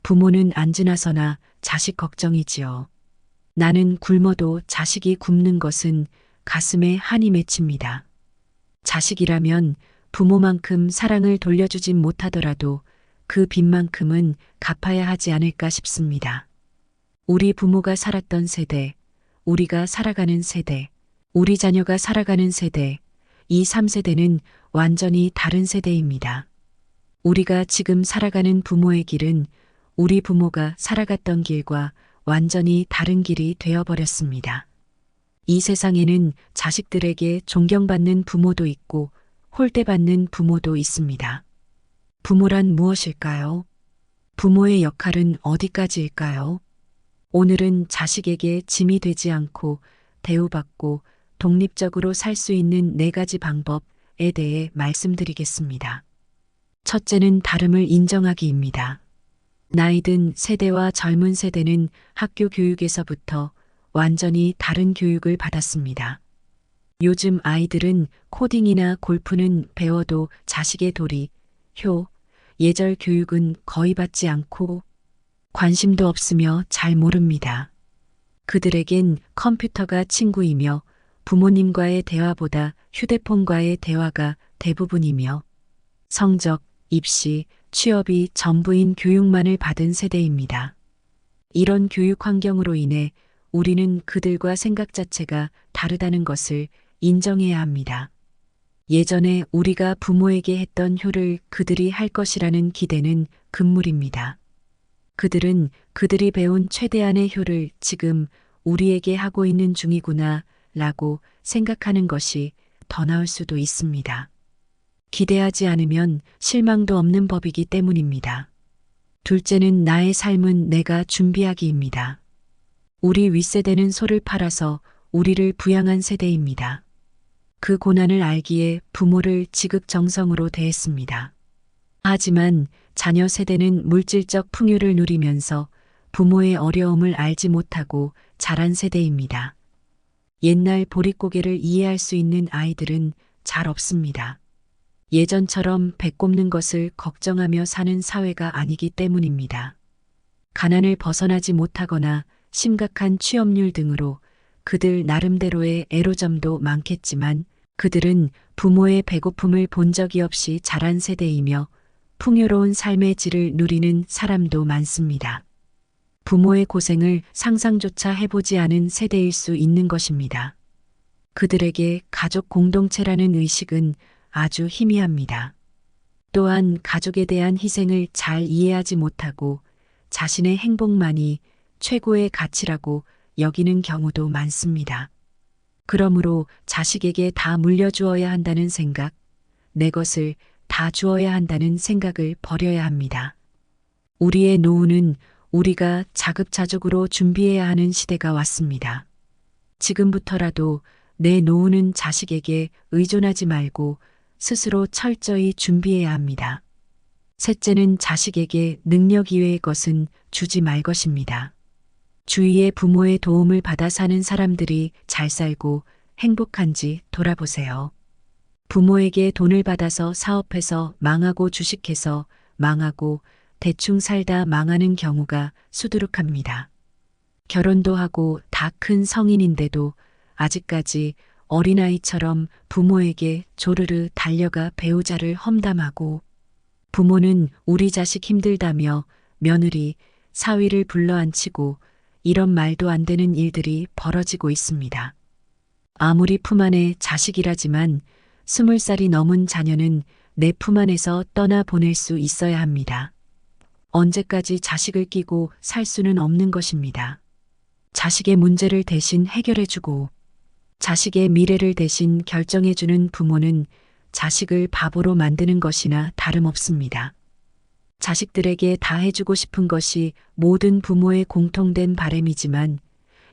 부모는 안지나서나 자식 걱정이지요. 나는 굶어도 자식이 굶는 것은 가슴에 한이 맺힙니다. 자식이라면 부모만큼 사랑을 돌려주진 못하더라도 그 빚만큼은 갚아야 하지 않을까 싶습니다. 우리 부모가 살았던 세대, 우리가 살아가는 세대, 우리 자녀가 살아가는 세대, 이 3세대는 완전히 다른 세대입니다. 우리가 지금 살아가는 부모의 길은 우리 부모가 살아갔던 길과 완전히 다른 길이 되어버렸습니다. 이 세상에는 자식들에게 존경받는 부모도 있고 홀대받는 부모도 있습니다. 부모란 무엇일까요? 부모의 역할은 어디까지일까요? 오늘은 자식에게 짐이 되지 않고 대우받고 독립적으로 살 수 있는 4가지 방법에 대해 말씀드리겠습니다. 첫째는 다름을 인정하기입니다. 나이든 세대와 젊은 세대는 학교 교육에서부터 완전히 다른 교육을 받았습니다. 요즘 아이들은 코딩이나 골프는 배워도 자식의 도리, 효, 예절 교육은 거의 받지 않고 관심도 없으며 잘 모릅니다. 그들에겐 컴퓨터가 친구이며 부모님과의 대화보다 휴대폰과의 대화가 대부분이며 성적, 입시, 취업이 전부인 교육만을 받은 세대입니다. 이런 교육 환경으로 인해 우리는 그들과 생각 자체가 다르다는 것을 인정해야 합니다. 예전에 우리가 부모에게 했던 효를 그들이 할 것이라는 기대는 금물입니다. 그들은 그들이 배운 최대한의 효를 지금 우리에게 하고 있는 중이구나 라고 생각하는 것이 더 나을 수도 있습니다. 기대하지 않으면 실망도 없는 법이기 때문입니다. 둘째는 나의 삶은 내가 준비하기입니다. 우리 윗세대는 소를 팔아서 우리를 부양한 세대입니다. 그 고난을 알기에 부모를 지극정성으로 대했습니다. 하지만 자녀 세대는 물질적 풍요를 누리면서 부모의 어려움을 알지 못하고 자란 세대입니다. 옛날 보릿고개를 이해할 수 있는 아이들은 잘 없습니다. 예전처럼 배 꼽는 것을 걱정하며 사는 사회가 아니기 때문입니다. 가난을 벗어나지 못하거나 심각한 취업률 등으로 그들 나름대로의 애로점도 많겠지만 그들은 부모의 배고픔을 본 적이 없이 자란 세대이며 풍요로운 삶의 질을 누리는 사람도 많습니다. 부모의 고생을 상상조차 해보지 않은 세대일 수 있는 것입니다. 그들에게 가족 공동체라는 의식은 아주 희미합니다. 또한 가족에 대한 희생을 잘 이해하지 못하고 자신의 행복만이 최고의 가치라고 여기는 경우도 많습니다. 그러므로 자식에게 다 물려주어야 한다는 생각, 내 것을 다 주어야 한다는 생각을 버려야 합니다. 우리의 노후는 우리가 자급자족으로 준비해야 하는 시대가 왔습니다. 지금부터라도 내 노후는 자식에게 의존하지 말고 스스로 철저히 준비해야 합니다. 셋째는 자식에게 능력 이외의 것은 주지 말 것입니다. 주위의 부모의 도움을 받아 사는 사람들이 잘 살고 행복한지 돌아보세요. 부모에게 돈을 받아서 사업해서 망하고 주식해서 망하고 대충 살다 망하는 경우가 수두룩합니다. 결혼도 하고 다 큰 성인인데도 아직까지 어린아이처럼 부모에게 조르르 달려가 배우자를 험담하고 부모는 우리 자식 힘들다며 며느리, 사위를 불러앉히고 이런 말도 안 되는 일들이 벌어지고 있습니다. 아무리 품 안에 자식이라지만 20살이 넘은 자녀는 내 품 안에서 떠나 보낼 수 있어야 합니다. 언제까지 자식을 끼고 살 수는 없는 것입니다. 자식의 문제를 대신 해결해주고 자식의 미래를 대신 결정해주는 부모는 자식을 바보로 만드는 것이나 다름없습니다. 자식들에게 다 해주고 싶은 것이 모든 부모의 공통된 바람이지만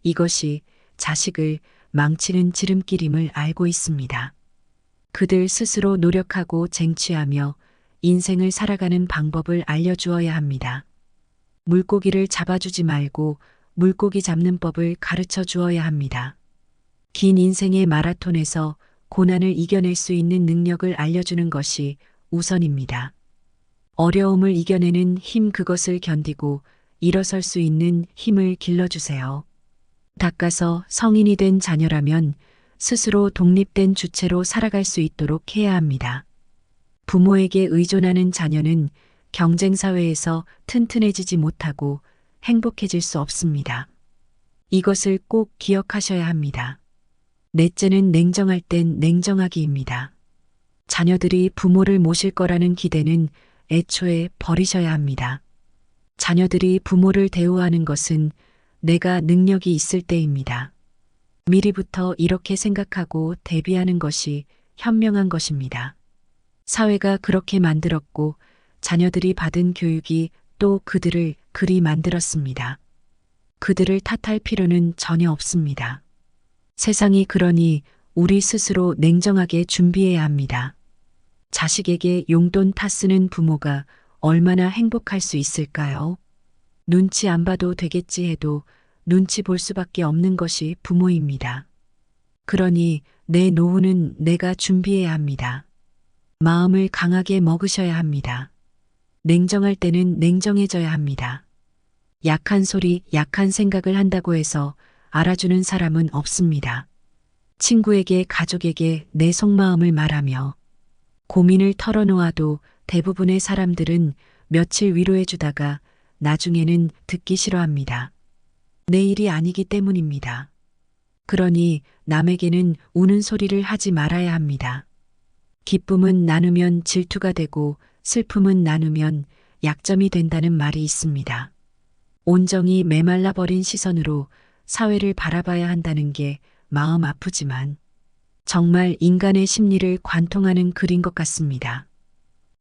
이것이 자식을 망치는 지름길임을 알고 있습니다. 그들 스스로 노력하고 쟁취하며 인생을 살아가는 방법을 알려주어야 합니다. 물고기를 잡아주지 말고 물고기 잡는 법을 가르쳐 주어야 합니다. 긴 인생의 마라톤에서 고난을 이겨낼 수 있는 능력을 알려주는 것이 우선입니다. 어려움을 이겨내는 힘, 그것을 견디고 일어설 수 있는 힘을 길러주세요. 닦아서 성인이 된 자녀라면 스스로 독립된 주체로 살아갈 수 있도록 해야 합니다. 부모에게 의존하는 자녀는 경쟁사회에서 튼튼해지지 못하고 행복해질 수 없습니다. 이것을 꼭 기억하셔야 합니다. 넷째는 냉정할 땐 냉정하기입니다. 자녀들이 부모를 모실 거라는 기대는 애초에 버리셔야 합니다. 자녀들이 부모를 대우하는 것은 내가 능력이 있을 때입니다. 미리부터 이렇게 생각하고 대비하는 것이 현명한 것입니다. 사회가 그렇게 만들었고 자녀들이 받은 교육이 또 그들을 그리 만들었습니다. 그들을 탓할 필요는 전혀 없습니다. 세상이 그러니 우리 스스로 냉정하게 준비해야 합니다. 자식에게 용돈 타쓰는 부모가 얼마나 행복할 수 있을까요? 눈치 안 봐도 되겠지 해도 눈치 볼 수밖에 없는 것이 부모입니다. 그러니 내 노후는 내가 준비해야 합니다. 마음을 강하게 먹으셔야 합니다. 냉정할 때는 냉정해져야 합니다. 약한 소리, 약한 생각을 한다고 해서 알아주는 사람은 없습니다. 친구에게, 가족에게 내 속마음을 말하며 고민을 털어놓아도 대부분의 사람들은 며칠 위로해주다가 나중에는 듣기 싫어합니다. 내 일이 아니기 때문입니다. 그러니 남에게는 우는 소리를 하지 말아야 합니다. 기쁨은 나누면 질투가 되고 슬픔은 나누면 약점이 된다는 말이 있습니다. 온전히 메말라 버린 시선으로 사회를 바라봐야 한다는 게 마음 아프지만 정말 인간의 심리를 관통하는 글인 것 같습니다.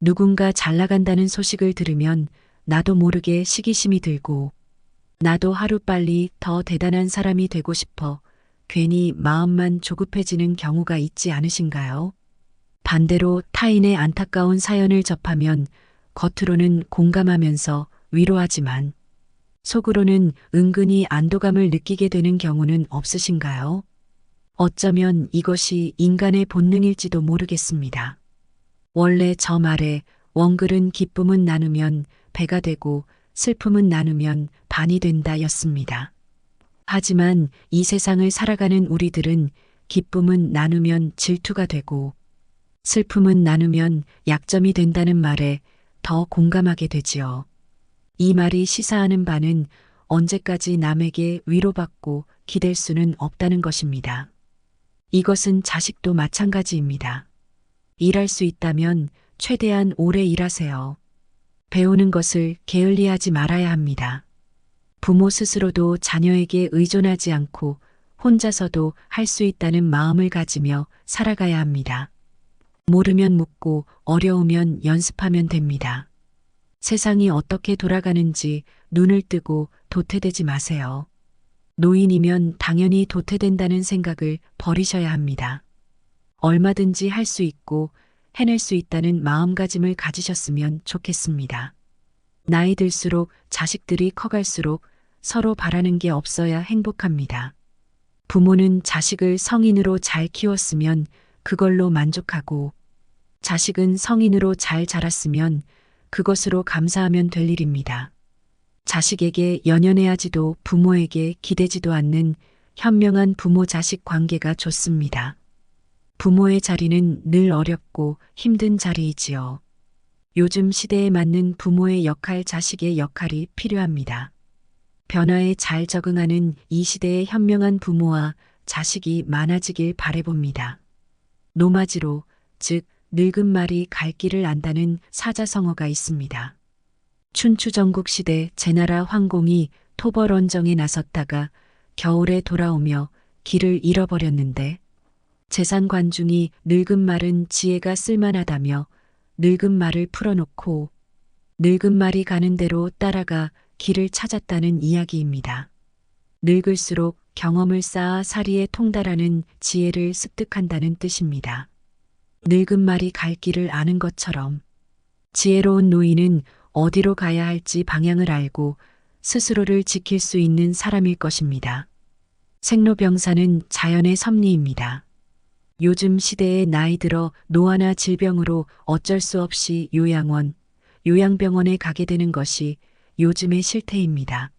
누군가 잘 나간다는 소식을 들으면 나도 모르게 시기심이 들고 나도 하루빨리 더 대단한 사람이 되고 싶어 괜히 마음만 조급해지는 경우가 있지 않으신가요? 반대로 타인의 안타까운 사연을 접하면 겉으로는 공감하면서 위로하지만 속으로는 은근히 안도감을 느끼게 되는 경우는 없으신가요? 어쩌면 이것이 인간의 본능일지도 모르겠습니다. 원래 저 말에 원글은 기쁨은 나누면 배가 되고 슬픔은 나누면 반이 된다 였습니다. 하지만 이 세상을 살아가는 우리들은 기쁨은 나누면 질투가 되고 슬픔은 나누면 약점이 된다는 말에 더 공감하게 되지요. 이 말이 시사하는 바는 언제까지 남에게 위로받고 기댈 수는 없다는 것입니다. 이것은 자식도 마찬가지입니다. 일할 수 있다면 최대한 오래 일하세요. 배우는 것을 게을리하지 말아야 합니다. 부모 스스로도 자녀에게 의존하지 않고 혼자서도 할 수 있다는 마음을 가지며 살아가야 합니다. 모르면 묻고 어려우면 연습하면 됩니다. 세상이 어떻게 돌아가는지 눈을 뜨고 도태되지 마세요. 노인이면 당연히 도태된다는 생각을 버리셔야 합니다. 얼마든지 할 수 있고 해낼 수 있다는 마음가짐을 가지셨으면 좋겠습니다. 나이 들수록 자식들이 커갈수록 서로 바라는 게 없어야 행복합니다. 부모는 자식을 성인으로 잘 키웠으면 그걸로 만족하고 자식은 성인으로 잘 자랐으면 그것으로 감사하면 될 일입니다. 자식에게 연연해하지도 부모에게 기대지도 않는 현명한 부모-자식 관계가 좋습니다. 부모의 자리는 늘 어렵고 힘든 자리이지요. 요즘 시대에 맞는 부모의 역할, 자식의 역할이 필요합니다. 변화에 잘 적응하는 이 시대의 현명한 부모와 자식이 많아지길 바라봅니다. 노마지로, 즉 늙은 말이 갈 길을 안다는 사자성어가 있습니다. 춘추전국 시대 제나라 황공이 토벌원정에 나섰다가 겨울에 돌아오며 길을 잃어버렸는데 재산관중이 늙은 말은 지혜가 쓸만하다며 늙은 말을 풀어놓고 늙은 말이 가는 대로 따라가 길을 찾았다는 이야기입니다. 늙을수록 경험을 쌓아 사리에 통달하는 지혜를 습득한다는 뜻입니다. 늙은 말이 갈 길을 아는 것처럼 지혜로운 노인은 어디로 가야 할지 방향을 알고 스스로를 지킬 수 있는 사람일 것입니다. 생로병사는 자연의 섭리입니다. 요즘 시대에 나이 들어 노화나 질병으로 어쩔 수 없이 요양원, 요양병원에 가게 되는 것이 요즘의 실태입니다.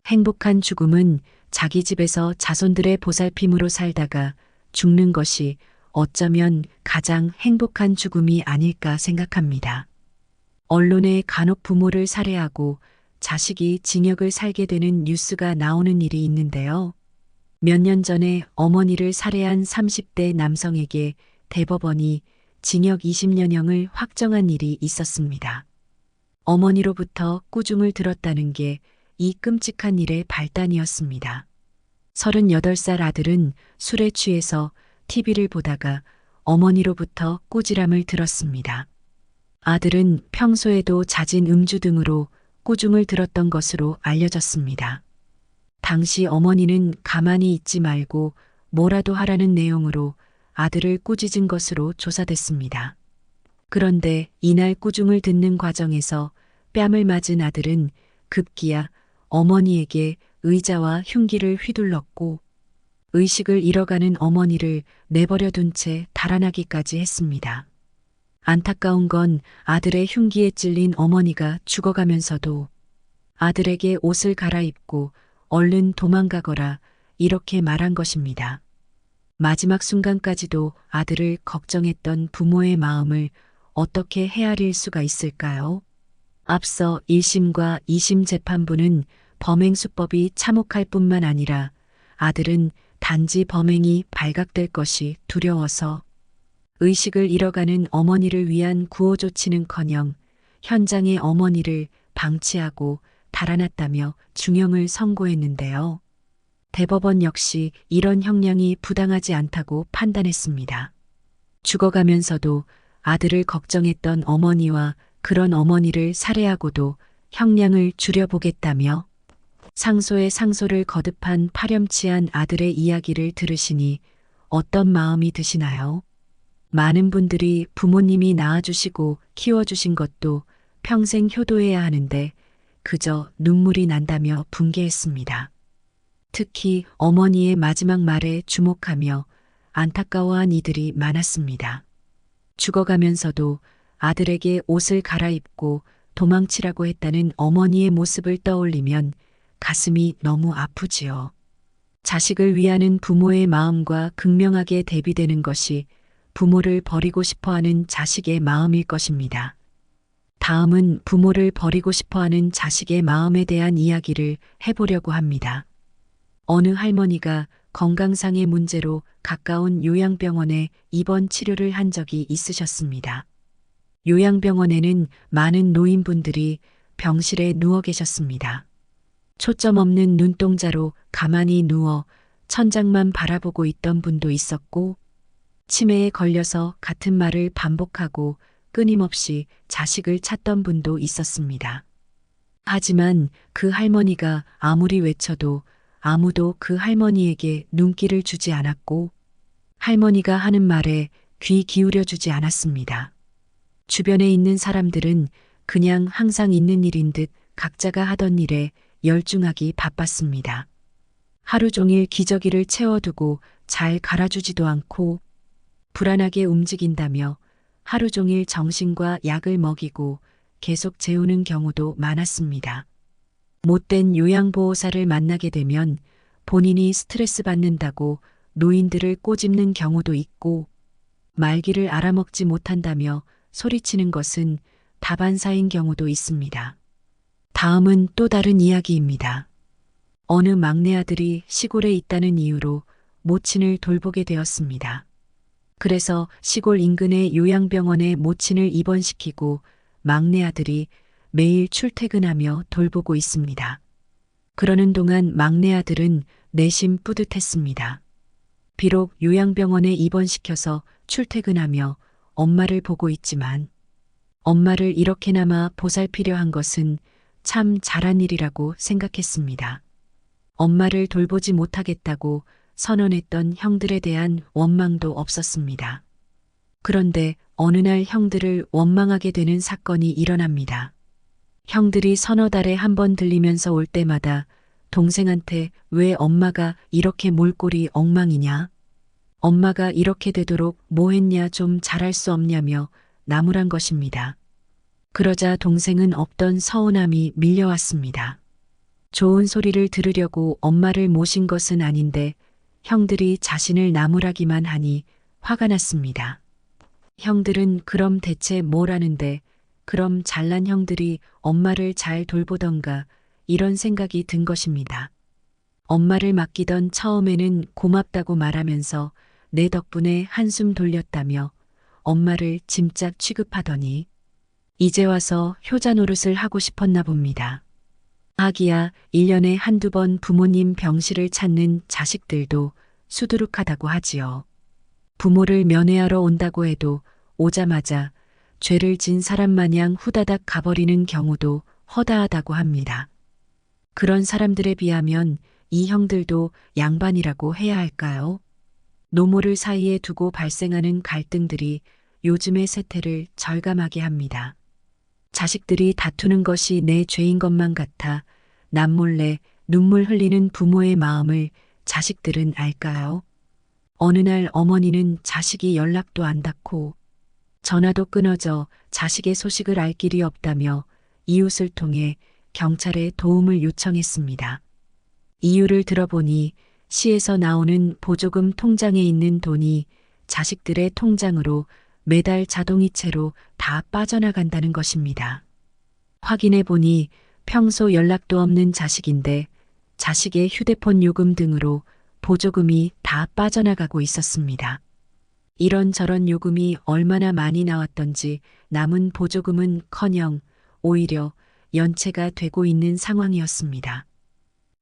행복한 죽음은 자기 집에서 자손들의 보살핌으로 살다가 죽는 것이 어쩌면 가장 행복한 죽음이 아닐까 생각합니다. 언론에 간혹 부모를 살해하고 자식이 징역을 살게 되는 뉴스가 나오는 일이 있는데요. 몇 년 전에 어머니를 살해한 30대 남성에게 대법원이 징역 20년형을 확정한 일이 있었습니다. 어머니로부터 꾸중을 들었다는 게 이 끔찍한 일의 발단이었습니다. 38살 아들은 술에 취해서 TV를 보다가 어머니로부터 꾸지람을 들었습니다. 아들은 평소에도 잦은 음주 등으로 꾸중을 들었던 것으로 알려졌습니다. 당시 어머니는 가만히 있지 말고 뭐라도 하라는 내용으로 아들을 꾸짖은 것으로 조사됐습니다. 그런데 이날 꾸중을 듣는 과정에서 뺨을 맞은 아들은 급기야 어머니에게 의자와 흉기를 휘둘렀고 의식을 잃어가는 어머니를 내버려 둔 채 달아나기까지 했습니다. 안타까운 건 아들의 흉기에 찔린 어머니가 죽어가면서도 아들에게 옷을 갈아입고 얼른 도망가거라 이렇게 말한 것입니다. 마지막 순간까지도 아들을 걱정했던 부모의 마음을 어떻게 헤아릴 수가 있을까요? 앞서 1심과 2심 재판부는 범행 수법이 참혹할 뿐만 아니라 아들은 단지 범행이 발각될 것이 두려워서 의식을 잃어가는 어머니를 위한 구호 조치는커녕 현장의 어머니를 방치하고 달아났다며 중형을 선고했는데요. 대법원 역시 이런 형량이 부당하지 않다고 판단했습니다. 죽어가면서도 아들을 걱정했던 어머니와 그런 어머니를 살해하고도 형량을 줄여보겠다며 상소에 상소를 거듭한 파렴치한 아들의 이야기를 들으시니 어떤 마음이 드시나요? 많은 분들이 부모님이 낳아주시고 키워주신 것도 평생 효도해야 하는데 그저 눈물이 난다며 분개했습니다. 특히 어머니의 마지막 말에 주목하며 안타까워한 이들이 많았습니다. 죽어가면서도 아들에게 옷을 갈아입고 도망치라고 했다는 어머니의 모습을 떠올리면 가슴이 너무 아프지요. 자식을 위하는 부모의 마음과 극명하게 대비되는 것이 부모를 버리고 싶어하는 자식의 마음일 것입니다. 다음은 부모를 버리고 싶어하는 자식의 마음에 대한 이야기를 해보려고 합니다. 어느 할머니가 건강상의 문제로 가까운 요양병원에 입원 치료를 한 적이 있으셨습니다. 요양병원에는 많은 노인분들이 병실에 누워 계셨습니다. 초점 없는 눈동자로 가만히 누워 천장만 바라보고 있던 분도 있었고, 치매에 걸려서 같은 말을 반복하고 끊임없이 자식을 찾던 분도 있었습니다. 하지만 그 할머니가 아무리 외쳐도 아무도 그 할머니에게 눈길을 주지 않았고, 할머니가 하는 말에 귀 기울여 주지 않았습니다. 주변에 있는 사람들은 그냥 항상 있는 일인 듯 각자가 하던 일에 열중하기 바빴습니다. 하루 종일 기저귀를 채워두고 잘 갈아주지도 않고 불안하게 움직인다며 하루 종일 정신과 약을 먹이고 계속 재우는 경우도 많았습니다. 못된 요양보호사를 만나게 되면 본인이 스트레스 받는다고 노인들을 꼬집는 경우도 있고 말귀를 알아먹지 못한다며 소리치는 것은 다반사인 경우도 있습니다. 다음은 또 다른 이야기입니다. 어느 막내 아들이 시골에 있다는 이유로 모친을 돌보게 되었습니다. 그래서 시골 인근의 요양병원에 모친을 입원시키고 막내 아들이 매일 출퇴근하며 돌보고 있습니다. 그러는 동안 막내 아들은 내심 뿌듯했습니다. 비록 요양병원에 입원시켜서 출퇴근하며 엄마를 보고 있지만 엄마를 이렇게나마 보살피려 한 것은 참 잘한 일이라고 생각했습니다. 엄마를 돌보지 못하겠다고 선언했던 형들에 대한 원망도 없었습니다. 그런데 어느 날 형들을 원망하게 되는 사건이 일어납니다. 형들이 서너 달에 한 번 들리면서 올 때마다 동생한테 왜 엄마가 이렇게 몰골이 엉망이냐? 엄마가 이렇게 되도록 뭐 했냐 좀 잘할 수 없냐며 나무란 것입니다. 그러자 동생은 없던 서운함이 밀려왔습니다. 좋은 소리를 들으려고 엄마를 모신 것은 아닌데 형들이 자신을 나무라기만 하니 화가 났습니다. 형들은 그럼 대체 뭘 하는데, 그럼 잘난 형들이 엄마를 잘 돌보던가, 이런 생각이 든 것입니다. 엄마를 맡기던 처음에는 고맙다고 말하면서 내 덕분에 한숨 돌렸다며 엄마를 짐짝 취급하더니 이제 와서 효자 노릇을 하고 싶었나 봅니다. 하기야 1년에 한두 번 부모님 병실을 찾는 자식들도 수두룩하다고 하지요. 부모를 면회하러 온다고 해도 오자마자 죄를 진 사람 마냥 후다닥 가버리는 경우도 허다하다고 합니다. 그런 사람들에 비하면 이 형들도 양반이라고 해야 할까요? 노모를 사이에 두고 발생하는 갈등들이 요즘의 세태를 절감하게 합니다. 자식들이 다투는 것이 내 죄인 것만 같아 남몰래 눈물 흘리는 부모의 마음을 자식들은 알까요? 어느 날 어머니는 자식이 연락도 안 닿고 전화도 끊어져 자식의 소식을 알 길이 없다며 이웃을 통해 경찰에 도움을 요청했습니다. 이유를 들어보니 시에서 나오는 보조금 통장에 있는 돈이 자식들의 통장으로 매달 자동이체로 다 빠져나간다는 것입니다. 확인해 보니 평소 연락도 없는 자식인데 자식의 휴대폰 요금 등으로 보조금이 다 빠져나가고 있었습니다. 이런저런 요금이 얼마나 많이 나왔던지 남은 보조금은커녕 오히려 연체가 되고 있는 상황이었습니다.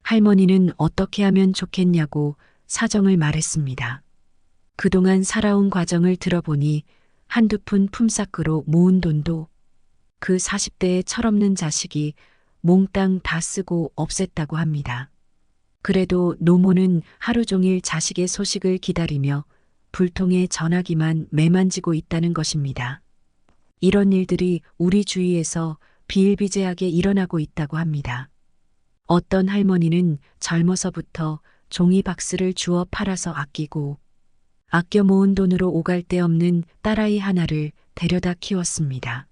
할머니는 어떻게 하면 좋겠냐고 사정을 말했습니다. 그동안 살아온 과정을 들어보니 한두 푼 품삯으로 모은 돈도 그 40대의 철없는 자식이 몽땅 다 쓰고 없앴다고 합니다. 그래도 노모는 하루 종일 자식의 소식을 기다리며 불통의 전화기만 매만지고 있다는 것입니다. 이런 일들이 우리 주위에서 비일비재하게 일어나고 있다고 합니다. 어떤 할머니는 젊어서부터 종이 박스를 주워 팔아서 아끼고 아껴 모은 돈으로 오갈 데 없는 딸아이 하나를 데려다 키웠습니다.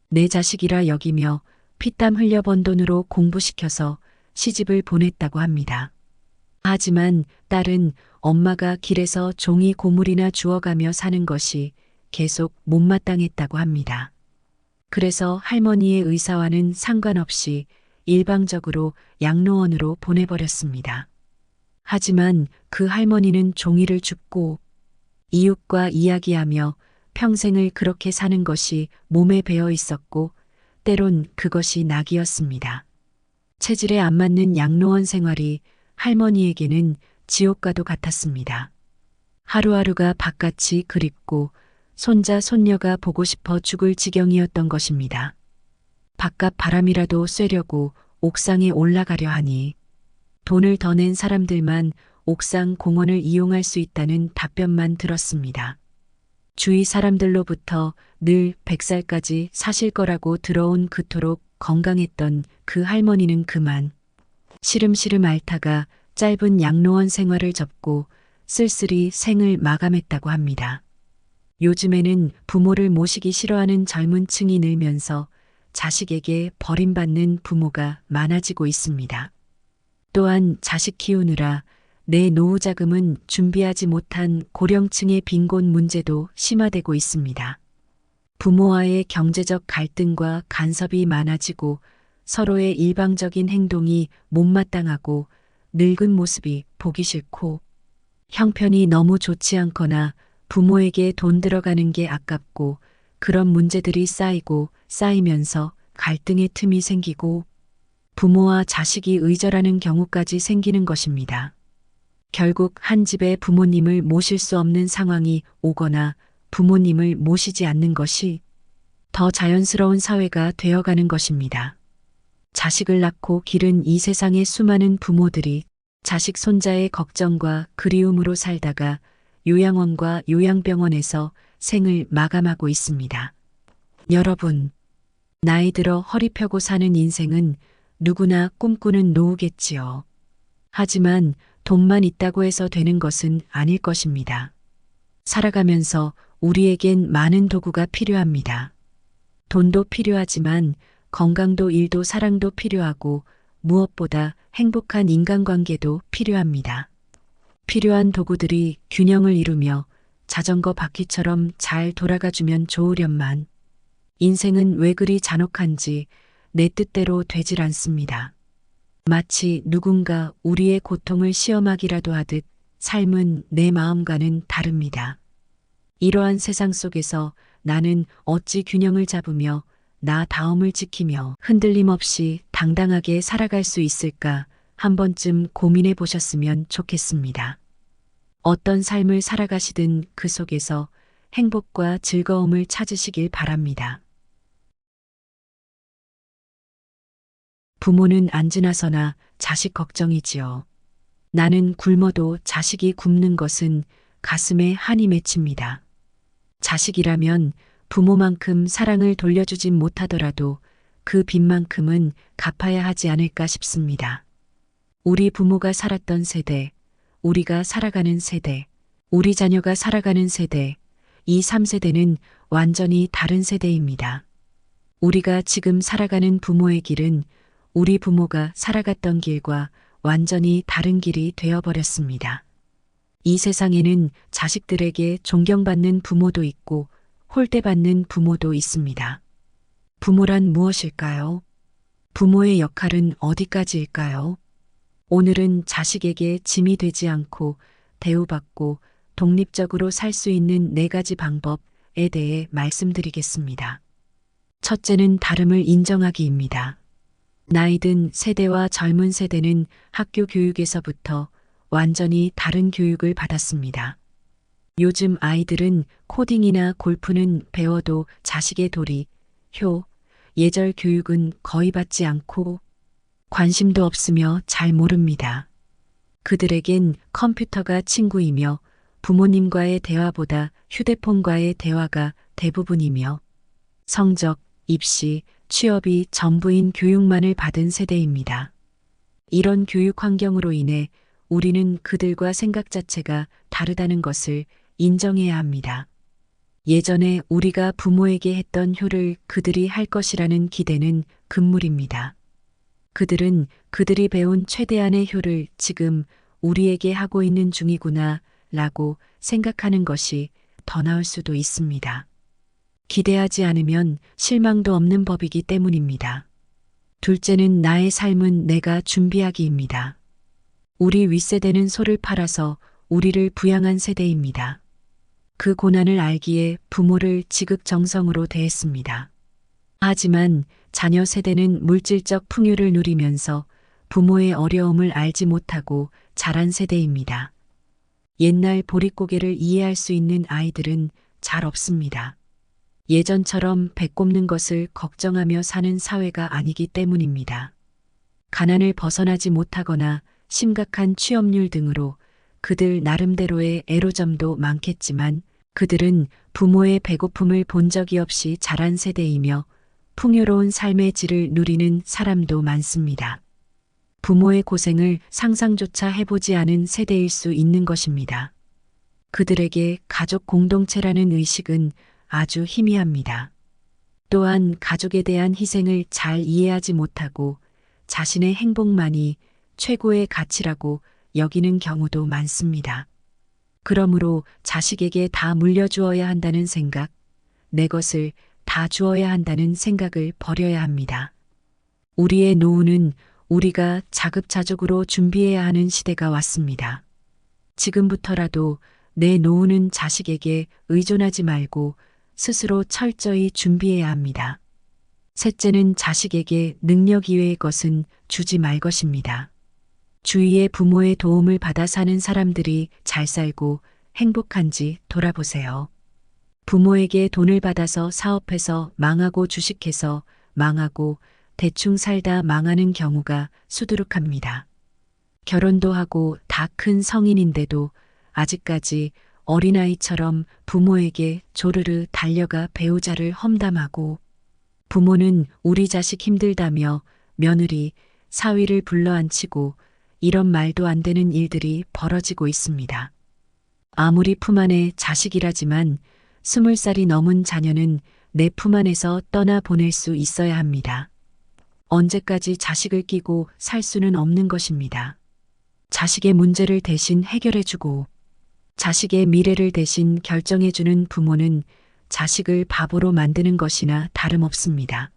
내 자식이라 여기며 피땀 흘려 번 돈으로 공부시켜서 시집을 보냈다고 합니다. 하지만 딸은 엄마가 길에서 종이 고물이나 주워가며 사는 것이 계속 못마땅했다고 합니다. 그래서 할머니의 의사와는 상관없이 일방적으로 양로원으로 보내버렸습니다. 하지만 그 할머니는 종이를 줍고 이웃과 이야기하며 평생을 그렇게 사는 것이 몸에 배어 있었고 때론 그것이 낙이었습니다. 체질에 안 맞는 양로원 생활이 할머니에게는 지옥과도 같았습니다. 하루하루가 바깥이 그립고 손자 손녀가 보고 싶어 죽을 지경이었던 것입니다. 바깥 바람이라도 쐬려고 옥상에 올라가려 하니 돈을 더 낸 사람들만 옥상 공원을 이용할 수 있다는 답변만 들었습니다. 주위 사람들로부터 늘 100살까지 사실 거라고 들어온 그토록 건강했던 그 할머니는 그만 시름시름 앓다가 짧은 양로원 생활을 접고 쓸쓸히 생을 마감했다고 합니다. 요즘에는 부모를 모시기 싫어하는 젊은 층이 늘면서 자식에게 버림받는 부모가 많아지고 있습니다. 또한 자식 키우느라 내 노후 자금은 준비하지 못한 고령층의 빈곤 문제도 심화되고 있습니다. 부모와의 경제적 갈등과 간섭이 많아지고 서로의 일방적인 행동이 못마땅하고 늙은 모습이 보기 싫고 형편이 너무 좋지 않거나 부모에게 돈 들어가는 게 아깝고 그런 문제들이 쌓이고 쌓이면서 갈등의 틈이 생기고 부모와 자식이 의절하는 경우까지 생기는 것입니다. 결국 한 집에 부모님을 모실 수 없는 상황이 오거나 부모님을 모시지 않는 것이 더 자연스러운 사회가 되어가는 것입니다. 자식을 낳고 기른 이 세상의 수많은 부모들이 자식 손자의 걱정과 그리움으로 살다가 요양원과 요양병원에서 생을 마감하고 있습니다. 여러분, 나이 들어 허리 펴고 사는 인생은 누구나 꿈꾸는 노후겠지요. 하지만 돈만 있다고 해서 되는 것은 아닐 것입니다. 살아가면서 우리에겐 많은 도구가 필요합니다. 돈도 필요하지만 건강도 일도 사랑도 필요하고 무엇보다 행복한 인간관계도 필요합니다. 필요한 도구들이 균형을 이루며 자전거 바퀴처럼 잘 돌아가주면 좋으련만 인생은 왜 그리 잔혹한지 내 뜻대로 되질 않습니다. 마치 누군가 우리의 고통을 시험하기라도 하듯 삶은 내 마음과는 다릅니다. 이러한 세상 속에서 나는 어찌 균형을 잡으며 나 다움을 지키며 흔들림 없이 당당하게 살아갈 수 있을까 한 번쯤 고민해 보셨으면 좋겠습니다. 어떤 삶을 살아가시든 그 속에서 행복과 즐거움을 찾으시길 바랍니다. 부모는 안 지나서나 자식 걱정이지요. 나는 굶어도 자식이 굶는 것은 가슴에 한이 맺힙니다. 자식이라면 부모만큼 사랑을 돌려주진 못하더라도 그 빚만큼은 갚아야 하지 않을까 싶습니다. 우리 부모가 살았던 세대, 우리가 살아가는 세대, 우리 자녀가 살아가는 세대, 이 3세대는 완전히 다른 세대입니다. 우리가 지금 살아가는 부모의 길은 우리 부모가 살아갔던 길과 완전히 다른 길이 되어버렸습니다. 이 세상에는 자식들에게 존경받는 부모도 있고 홀대받는 부모도 있습니다. 부모란 무엇일까요? 부모의 역할은 어디까지일까요? 오늘은 자식에게 짐이 되지 않고 대우받고 독립적으로 살 수 있는 4가지 방법에 대해 말씀드리겠습니다. 첫째는 다름을 인정하기입니다. 나이든 세대와 젊은 세대는 학교 교육에서부터 완전히 다른 교육을 받았습니다. 요즘 아이들은 코딩이나 골프는 배워도 자식의 도리, 효, 예절 교육은 거의 받지 않고 관심도 없으며 잘 모릅니다. 그들에겐 컴퓨터가 친구이며 부모님과의 대화보다 휴대폰과의 대화가 대부분이며 성적, 입시, 취업이 전부인 교육만을 받은 세대입니다. 이런 교육 환경으로 인해 우리는 그들과 생각 자체가 다르다는 것을 인정해야 합니다. 예전에 우리가 부모에게 했던 효를 그들이 할 것이라는 기대는 금물입니다. 그들은 그들이 배운 최대한의 효를 지금 우리에게 하고 있는 중이구나 라고 생각하는 것이 더 나을 수도 있습니다. 기대하지 않으면 실망도 없는 법이기 때문입니다. 둘째는 나의 삶은 내가 준비하기입니다. 우리 윗세대는 소를 팔아서 우리를 부양한 세대입니다. 그 고난을 알기에 부모를 지극정성으로 대했습니다. 하지만 자녀 세대는 물질적 풍요를 누리면서 부모의 어려움을 알지 못하고 자란 세대입니다. 옛날 보릿고개를 이해할 수 있는 아이들은 잘 없습니다. 예전처럼 배 꼽는 것을 걱정하며 사는 사회가 아니기 때문입니다. 가난을 벗어나지 못하거나 심각한 취업률 등으로 그들 나름대로의 애로점도 많겠지만 그들은 부모의 배고픔을 본 적이 없이 자란 세대이며 풍요로운 삶의 질을 누리는 사람도 많습니다. 부모의 고생을 상상조차 해보지 않은 세대일 수 있는 것입니다. 그들에게 가족 공동체라는 의식은 아주 희미합니다. 또한 가족에 대한 희생을 잘 이해하지 못하고 자신의 행복만이 최고의 가치라고 여기는 경우도 많습니다. 그러므로 자식에게 다 물려주어야 한다는 생각, 내 것을 다 주어야 한다는 생각을 버려야 합니다. 우리의 노후는 우리가 자급자족으로 준비해야 하는 시대가 왔습니다. 지금부터라도 내 노후는 자식에게 의존하지 말고 스스로 철저히 준비해야 합니다. 셋째는 자식에게 능력 이외의 것은 주지 말 것입니다. 주위의 부모의 도움을 받아 사는 사람들이 잘 살고 행복한지 돌아보세요. 부모에게 돈을 받아서 사업해서 망하고 주식해서 망하고 대충 살다 망하는 경우가 수두룩합니다. 결혼도 하고 다 큰 성인인데도 아직까지 어린아이처럼 부모에게 조르르 달려가 배우자를 험담하고 부모는 우리 자식 힘들다며 며느리, 사위를 불러앉히고 이런 말도 안 되는 일들이 벌어지고 있습니다. 아무리 품 안에 자식이라지만 20살이 넘은 자녀는 내 품 안에서 떠나 보낼 수 있어야 합니다. 언제까지 자식을 끼고 살 수는 없는 것입니다. 자식의 문제를 대신 해결해주고 자식의 미래를 대신 결정해주는 부모는 자식을 바보로 만드는 것이나 다름없습니다.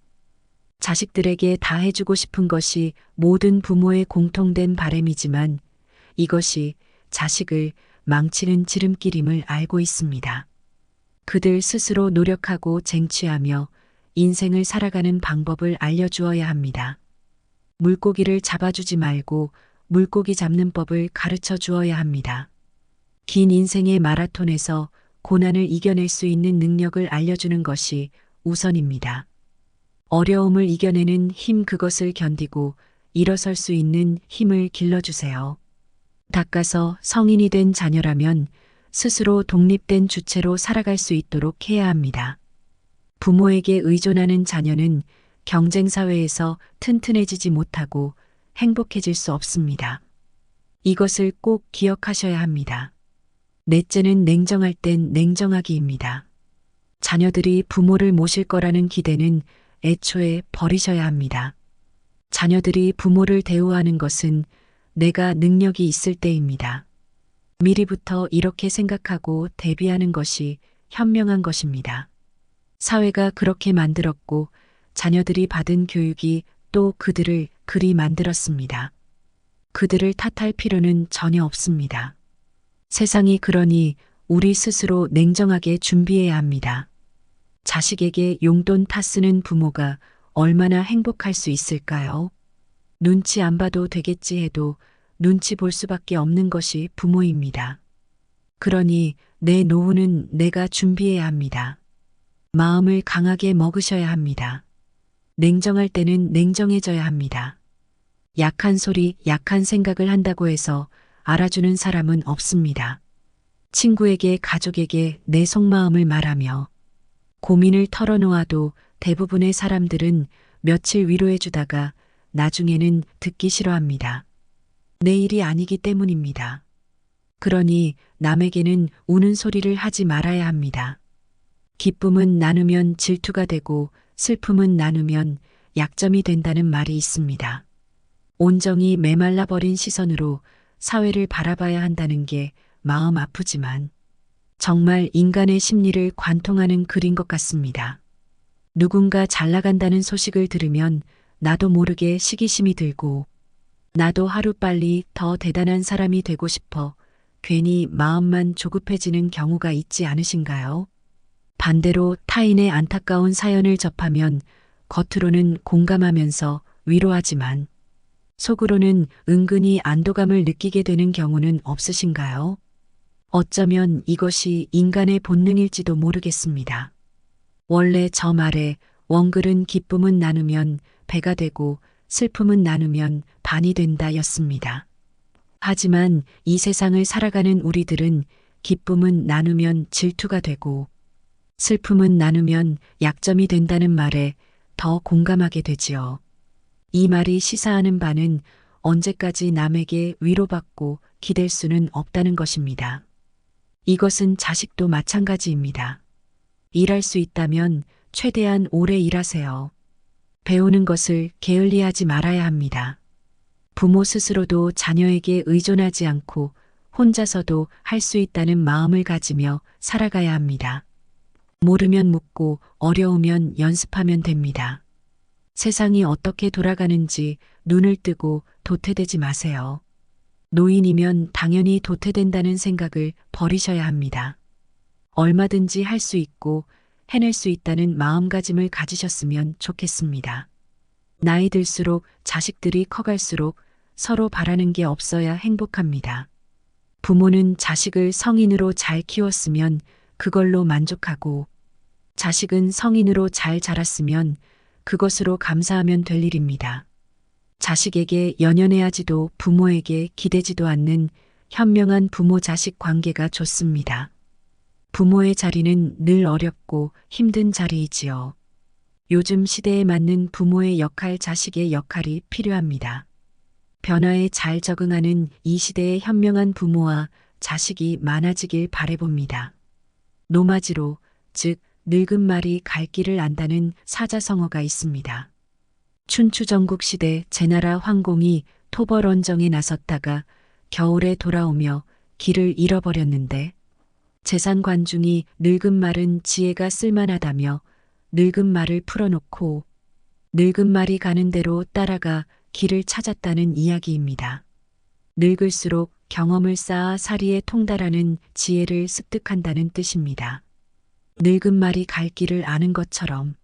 자식들에게 다 해주고 싶은 것이 모든 부모의 공통된 바람이지만 이것이 자식을 망치는 지름길임을 알고 있습니다. 그들 스스로 노력하고 쟁취하며 인생을 살아가는 방법을 알려주어야 합니다. 물고기를 잡아주지 말고 물고기 잡는 법을 가르쳐 주어야 합니다. 긴 인생의 마라톤에서 고난을 이겨낼 수 있는 능력을 알려주는 것이 우선입니다. 어려움을 이겨내는 힘 그것을 견디고 일어설 수 있는 힘을 길러주세요. 닦아서 성인이 된 자녀라면 스스로 독립된 주체로 살아갈 수 있도록 해야 합니다. 부모에게 의존하는 자녀는 경쟁사회에서 튼튼해지지 못하고 행복해질 수 없습니다. 이것을 꼭 기억하셔야 합니다. 넷째는 냉정할 땐 냉정하기입니다. 자녀들이 부모를 모실 거라는 기대는 애초에 버리셔야 합니다. 자녀들이 부모를 대우하는 것은 내가 능력이 있을 때입니다. 미리부터 이렇게 생각하고 대비하는 것이 현명한 것입니다. 사회가 그렇게 만들었고 자녀들이 받은 교육이 또 그들을 그리 만들었습니다. 그들을 탓할 필요는 전혀 없습니다. 세상이 그러니 우리 스스로 냉정하게 준비해야 합니다. 자식에게 용돈 타 쓰는 부모가 얼마나 행복할 수 있을까요? 눈치 안 봐도 되겠지 해도 눈치 볼 수밖에 없는 것이 부모입니다. 그러니 내 노후는 내가 준비해야 합니다. 마음을 강하게 먹으셔야 합니다. 냉정할 때는 냉정해져야 합니다. 약한 소리, 약한 생각을 한다고 해서 알아주는 사람은 없습니다. 친구에게, 가족에게 내 속마음을 말하며 고민을 털어놓아도 대부분의 사람들은 며칠 위로해주다가 나중에는 듣기 싫어합니다. 내 일이 아니기 때문입니다. 그러니 남에게는 우는 소리를 하지 말아야 합니다. 기쁨은 나누면 질투가 되고 슬픔은 나누면 약점이 된다는 말이 있습니다. 온정이 메말라 버린 시선으로 사회를 바라봐야 한다는 게 마음 아프지만 정말 인간의 심리를 관통하는 글인 것 같습니다. 누군가 잘 나간다는 소식을 들으면 나도 모르게 시기심이 들고 나도 하루빨리 더 대단한 사람이 되고 싶어 괜히 마음만 조급해지는 경우가 있지 않으신가요? 반대로 타인의 안타까운 사연을 접하면 겉으로는 공감하면서 위로하지만 속으로는 은근히 안도감을 느끼게 되는 경우는 없으신가요? 어쩌면 이것이 인간의 본능일지도 모르겠습니다. 원래 저 말에 원글은 기쁨은 나누면 배가 되고 슬픔은 나누면 반이 된다 였습니다. 하지만 이 세상을 살아가는 우리들은 기쁨은 나누면 질투가 되고 슬픔은 나누면 약점이 된다는 말에 더 공감하게 되지요. 이 말이 시사하는 바는 언제까지 남에게 위로받고 기댈 수는 없다는 것입니다. 이것은 자식도 마찬가지입니다. 일할 수 있다면 최대한 오래 일하세요. 배우는 것을 게을리하지 말아야 합니다. 부모 스스로도 자녀에게 의존하지 않고 혼자서도 할 수 있다는 마음을 가지며 살아가야 합니다. 모르면 묻고 어려우면 연습하면 됩니다. 세상이 어떻게 돌아가는지 눈을 뜨고 도태되지 마세요. 노인이면 당연히 도태된다는 생각을 버리셔야 합니다. 얼마든지 할 수 있고 해낼 수 있다는 마음가짐을 가지셨으면 좋겠습니다. 나이 들수록 자식들이 커갈수록 서로 바라는 게 없어야 행복합니다. 부모는 자식을 성인으로 잘 키웠으면 그걸로 만족하고 자식은 성인으로 잘 자랐으면 그것으로 감사하면 될 일입니다. 자식에게 연연해하지도 부모에게 기대지도 않는 현명한 부모-자식 관계가 좋습니다. 부모의 자리는 늘 어렵고 힘든 자리이지요. 요즘 시대에 맞는 부모의 역할, 자식의 역할이 필요합니다. 변화에 잘 적응하는 이 시대의 현명한 부모와 자식이 많아지길 바라봅니다. 노마지로, 즉 늙은 말이 갈 길을 안다는 사자성어가 있습니다. 춘추전국 시대 제나라 황공이 토벌원정에 나섰다가 겨울에 돌아오며 길을 잃어버렸는데 재산 관중이 늙은 말은 지혜가 쓸만하다며 늙은 말을 풀어놓고 늙은 말이 가는 대로 따라가 길을 찾았다는 이야기입니다. 늙을수록 경험을 쌓아 사리에 통달하는 지혜를 습득한다는 뜻입니다. 늙은 말이 갈 길을 아는 것처럼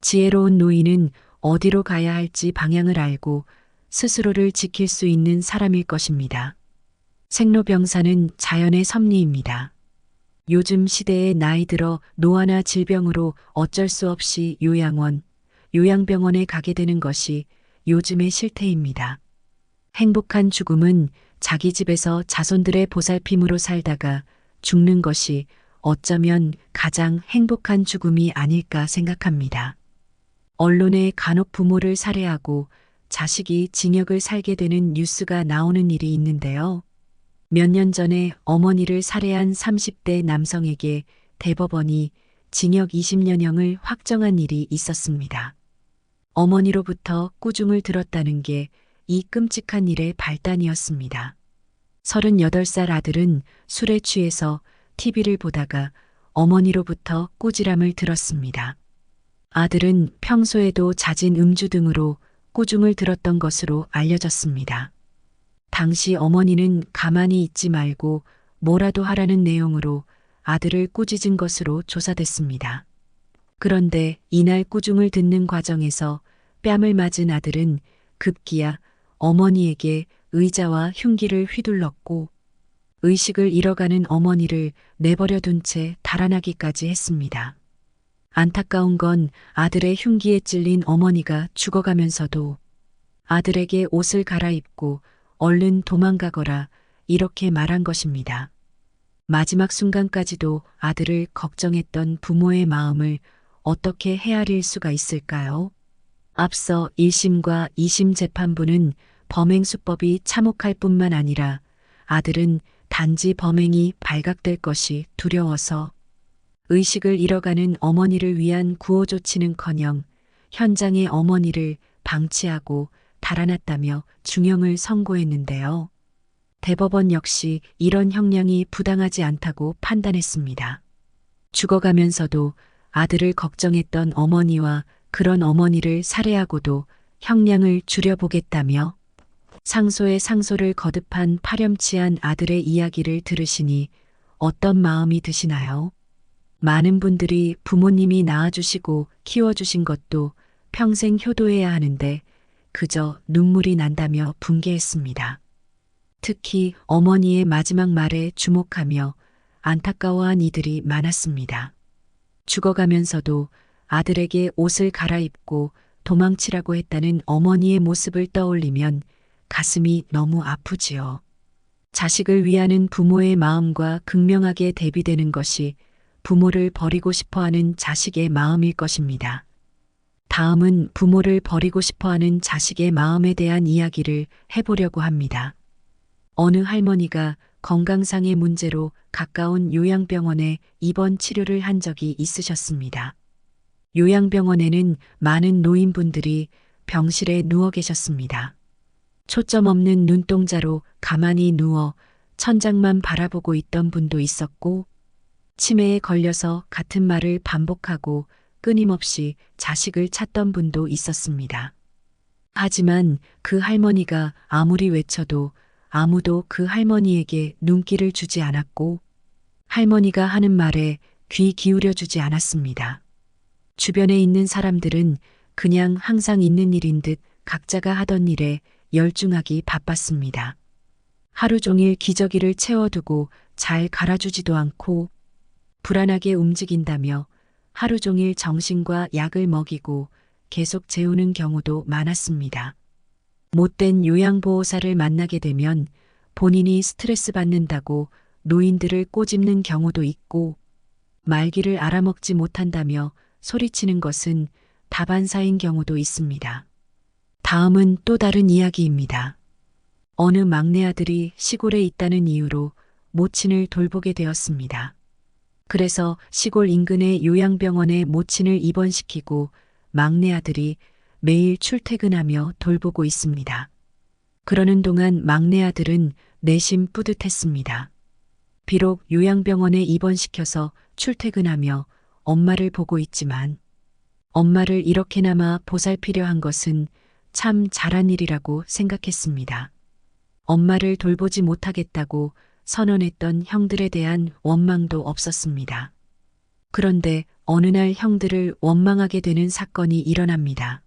지혜로운 노인은 어디로 가야 할지 방향을 알고 스스로를 지킬 수 있는 사람일 것입니다. 생로병사는 자연의 섭리입니다. 요즘 시대에 나이 들어 노화나 질병으로 어쩔 수 없이 요양원, 요양병원에 가게 되는 것이 요즘의 실태입니다. 행복한 죽음은 자기 집에서 자손들의 보살핌으로 살다가 죽는 것이 어쩌면 가장 행복한 죽음이 아닐까 생각합니다. 언론에 간혹 부모를 살해하고 자식이 징역을 살게 되는 뉴스가 나오는 일이 있는데요. 몇 년 전에 어머니를 살해한 30대 남성에게 대법원이 징역 20년형을 확정한 일이 있었습니다. 어머니로부터 꾸중을 들었다는 게 이 끔찍한 일의 발단이었습니다. 38살 아들은 술에 취해서 TV를 보다가 어머니로부터 꾸지람을 들었습니다. 아들은 평소에도 잦은 음주 등으로 꾸중을 들었던 것으로 알려졌습니다. 당시 어머니는 가만히 있지 말고 뭐라도 하라는 내용으로 아들을 꾸짖은 것으로 조사됐습니다. 그런데 이날 꾸중을 듣는 과정에서 뺨을 맞은 아들은 급기야 어머니에게 의자와 흉기를 휘둘렀고 의식을 잃어가는 어머니를 내버려 둔 채 달아나기까지 했습니다. 안타까운 건 아들의 흉기에 찔린 어머니가 죽어가면서도 아들에게 옷을 갈아입고 얼른 도망가거라 이렇게 말한 것입니다. 마지막 순간까지도 아들을 걱정했던 부모의 마음을 어떻게 헤아릴 수가 있을까요? 앞서 1심과 2심 재판부는 범행 수법이 참혹할 뿐만 아니라 아들은 단지 범행이 발각될 것이 두려워서 의식을 잃어가는 어머니를 위한 구호 조치는커녕 현장의 어머니를 방치하고 달아났다며 중형을 선고했는데요. 대법원 역시 이런 형량이 부당하지 않다고 판단했습니다. 죽어가면서도 아들을 걱정했던 어머니와 그런 어머니를 살해하고도 형량을 줄여보겠다며 상소에 상소를 거듭한 파렴치한 아들의 이야기를 들으시니 어떤 마음이 드시나요? 많은 분들이 부모님이 낳아주시고 키워주신 것도 평생 효도해야 하는데 그저 눈물이 난다며 분개했습니다. 특히 어머니의 마지막 말에 주목하며 안타까워한 이들이 많았습니다. 죽어가면서도 아들에게 옷을 갈아입고 도망치라고 했다는 어머니의 모습을 떠올리면 가슴이 너무 아프지요. 자식을 위하는 부모의 마음과 극명하게 대비되는 것이 부모를 버리고 싶어하는 자식의 마음일 것입니다. 다음은 부모를 버리고 싶어하는 자식의 마음에 대한 이야기를 해보려고 합니다. 어느 할머니가 건강상의 문제로 가까운 요양병원에 입원 치료를 한 적이 있으셨습니다. 요양병원에는 많은 노인분들이 병실에 누워 계셨습니다. 초점 없는 눈동자로 가만히 누워 천장만 바라보고 있던 분도 있었고 치매에 걸려서 같은 말을 반복하고 끊임없이 자식을 찾던 분도 있었습니다. 하지만 그 할머니가 아무리 외쳐도 아무도 그 할머니에게 눈길을 주지 않았고 할머니가 하는 말에 귀 기울여 주지 않았습니다. 주변에 있는 사람들은 그냥 항상 있는 일인 듯 각자가 하던 일에 열중하기 바빴습니다. 하루 종일 기저귀를 채워두고 잘 갈아주지도 않고 불안하게 움직인다며 하루 종일 정신과 약을 먹이고 계속 재우는 경우도 많았습니다. 못된 요양보호사를 만나게 되면 본인이 스트레스 받는다고 노인들을 꼬집는 경우도 있고 말귀를 알아먹지 못한다며 소리치는 것은 다반사인 경우도 있습니다. 다음은 또 다른 이야기입니다. 어느 막내 아들이 시골에 있다는 이유로 모친을 돌보게 되었습니다. 그래서 시골 인근의 요양병원에 모친을 입원시키고 막내 아들이 매일 출퇴근하며 돌보고 있습니다. 그러는 동안 막내 아들은 내심 뿌듯했습니다. 비록 요양병원에 입원시켜서 출퇴근하며 엄마를 보고 있지만 엄마를 이렇게나마 보살피려 한 것은 참 잘한 일이라고 생각했습니다. 엄마를 돌보지 못하겠다고 선언했던 형들에 대한 원망도 없었습니다. 그런데 어느 날 형들을 원망하게 되는 사건이 일어납니다.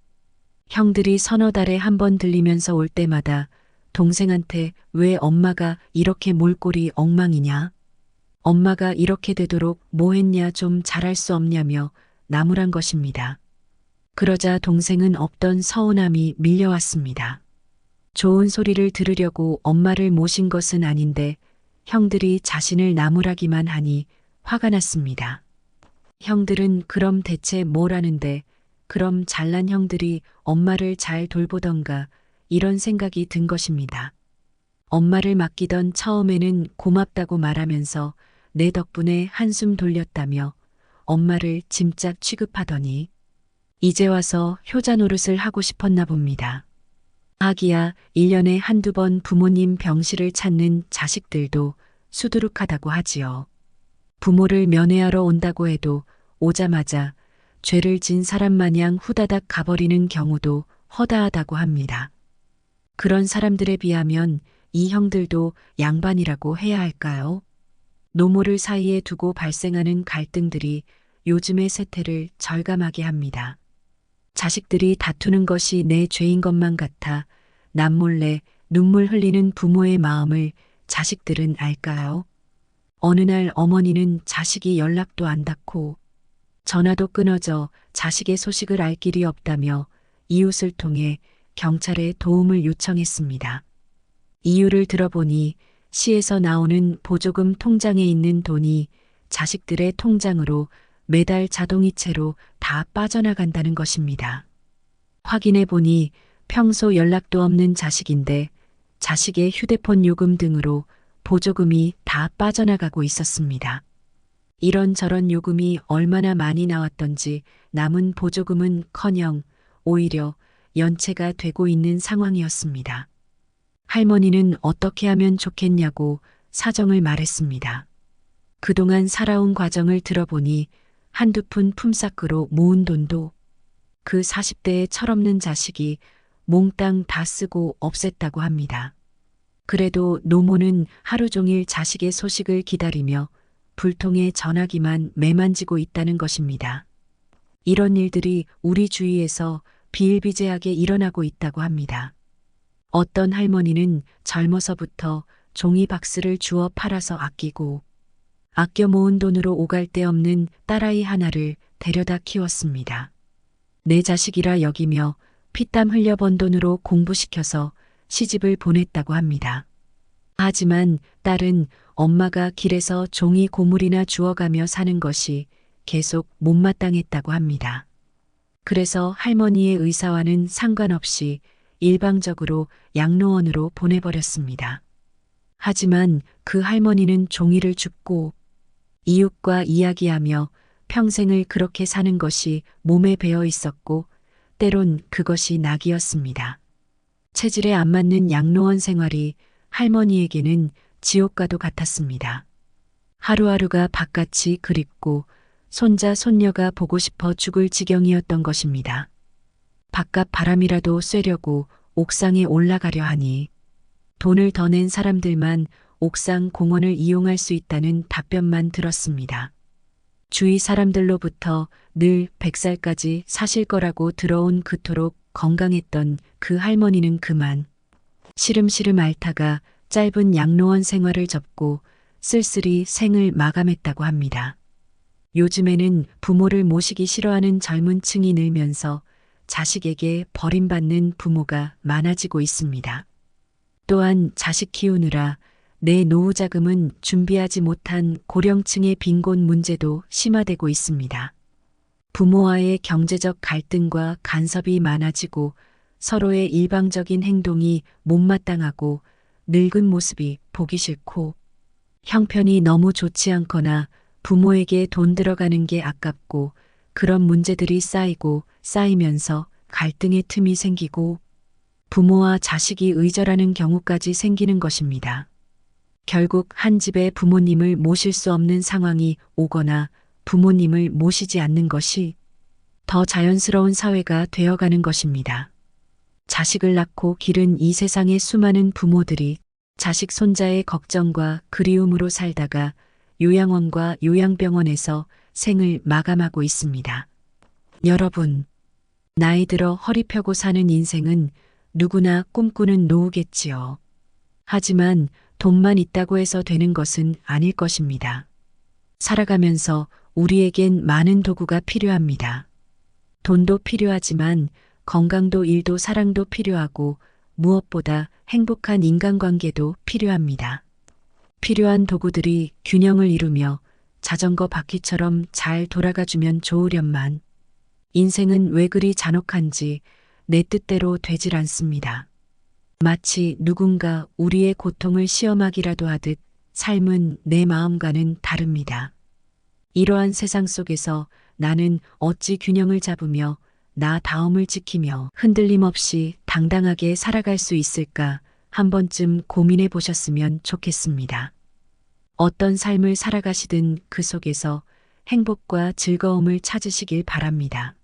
형들이 서너 달에 한 번 들리면서 올 때마다 동생한테 왜 엄마가 이렇게 몰골이 엉망이냐? 엄마가 이렇게 되도록 뭐 했냐 좀 잘할 수 없냐며 나무란 것입니다. 그러자 동생은 없던 서운함이 밀려왔습니다. 좋은 소리를 들으려고 엄마를 모신 것은 아닌데 형들이 자신을 나무라기만 하니 화가 났습니다. 형들은 그럼 대체 뭘 하는데 그럼 잘난 형들이 엄마를 잘 돌보던가 이런 생각이 든 것입니다. 엄마를 맡기던 처음에는 고맙다고 말하면서 내 덕분에 한숨 돌렸다며 엄마를 짐짝 취급하더니 이제 와서 효자 노릇을 하고 싶었나 봅니다. 하기야 1년에 한두 번 부모님 병실을 찾는 자식들도 수두룩하다고 하지요. 부모를 면회하러 온다고 해도 오자마자 죄를 진 사람 마냥 후다닥 가버리는 경우도 허다하다고 합니다. 그런 사람들에 비하면 이 형들도 양반이라고 해야 할까요? 노모를 사이에 두고 발생하는 갈등들이 요즘의 세태를 절감하게 합니다. 자식들이 다투는 것이 내 죄인 것만 같아 남몰래 눈물 흘리는 부모의 마음을 자식들은 알까요? 어느 날 어머니는 자식이 연락도 안 닿고 전화도 끊어져 자식의 소식을 알 길이 없다며 이웃을 통해 경찰에 도움을 요청했습니다. 이유를 들어보니 시에서 나오는 보조금 통장에 있는 돈이 자식들의 통장으로 매달 자동이체로 다 빠져나간다는 것입니다. 확인해 보니 평소 연락도 없는 자식인데 자식의 휴대폰 요금 등으로 보조금이 다 빠져나가고 있었습니다. 이런저런 요금이 얼마나 많이 나왔던지 남은 보조금은커녕 오히려 연체가 되고 있는 상황이었습니다. 할머니는 어떻게 하면 좋겠냐고 사정을 말했습니다. 그동안 살아온 과정을 들어보니 한두 푼 품삯으로 모은 돈도 그 40대의 철없는 자식이 몽땅 다 쓰고 없앴다고 합니다. 그래도 노모는 하루 종일 자식의 소식을 기다리며 불통의 전화기만 매만지고 있다는 것입니다. 이런 일들이 우리 주위에서 비일비재하게 일어나고 있다고 합니다. 어떤 할머니는 젊어서부터 종이 박스를 주워 팔아서 아끼고 아껴 모은 돈으로 오갈 데 없는 딸아이 하나를 데려다 키웠습니다. 내 자식이라 여기며 피땀 흘려 번 돈으로 공부시켜서 시집을 보냈다고 합니다. 하지만 딸은 엄마가 길에서 종이 고물이나 주워가며 사는 것이 계속 못마땅했다고 합니다. 그래서 할머니의 의사와는 상관없이 일방적으로 양로원으로 보내버렸습니다. 하지만 그 할머니는 종이를 줍고 이웃과 이야기하며 평생을 그렇게 사는 것이 몸에 배어 있었고 때론 그것이 낙이었습니다. 체질에 안 맞는 양로원 생활이 할머니에게는 지옥과도 같았습니다. 하루하루가 바깥이 그립고 손자 손녀가 보고 싶어 죽을 지경이었던 것입니다. 바깥 바람이라도 쐬려고 옥상에 올라가려 하니 돈을 더 낸 사람들만 옥상 공원을 이용할 수 있다는 답변만 들었습니다. 주위 사람들로부터 늘 100살까지 사실 거라고 들어온 그토록 건강했던 그 할머니는 그만 시름시름 앓다가 짧은 양로원 생활을 접고 쓸쓸히 생을 마감했다고 합니다. 요즘에는 부모를 모시기 싫어하는 젊은 층이 늘면서 자식에게 버림받는 부모가 많아지고 있습니다. 또한 자식 키우느라 내 노후 자금은 준비하지 못한 고령층의 빈곤 문제도 심화되고 있습니다. 부모와의 경제적 갈등과 간섭이 많아지고 서로의 일방적인 행동이 못마땅하고 늙은 모습이 보기 싫고 형편이 너무 좋지 않거나 부모에게 돈 들어가는 게 아깝고 그런 문제들이 쌓이고 쌓이면서 갈등의 틈이 생기고 부모와 자식이 의절하는 경우까지 생기는 것입니다. 결국 한 집에 부모님을 모실 수 없는 상황이 오거나 부모님을 모시지 않는 것이 더 자연스러운 사회가 되어가는 것입니다. 자식을 낳고 기른 이 세상의 수많은 부모들이 자식 손자의 걱정과 그리움으로 살다가 요양원과 요양병원에서 생을 마감하고 있습니다. 여러분, 나이 들어 허리 펴고 사는 인생은 누구나 꿈꾸는 노후겠지요. 하지만 돈만 있다고 해서 되는 것은 아닐 것입니다. 살아가면서 우리에겐 많은 도구가 필요합니다. 돈도 필요하지만 건강도 일도 사랑도 필요하고 무엇보다 행복한 인간관계도 필요합니다. 필요한 도구들이 균형을 이루며 자전거 바퀴처럼 잘 돌아가주면 좋으련만 인생은 왜 그리 잔혹한지 내 뜻대로 되질 않습니다. 마치 누군가 우리의 고통을 시험하기라도 하듯 삶은 내 마음과는 다릅니다. 이러한 세상 속에서 나는 어찌 균형을 잡으며 나 다움을 지키며 흔들림 없이 당당하게 살아갈 수 있을까 한 번쯤 고민해 보셨으면 좋겠습니다. 어떤 삶을 살아가시든 그 속에서 행복과 즐거움을 찾으시길 바랍니다.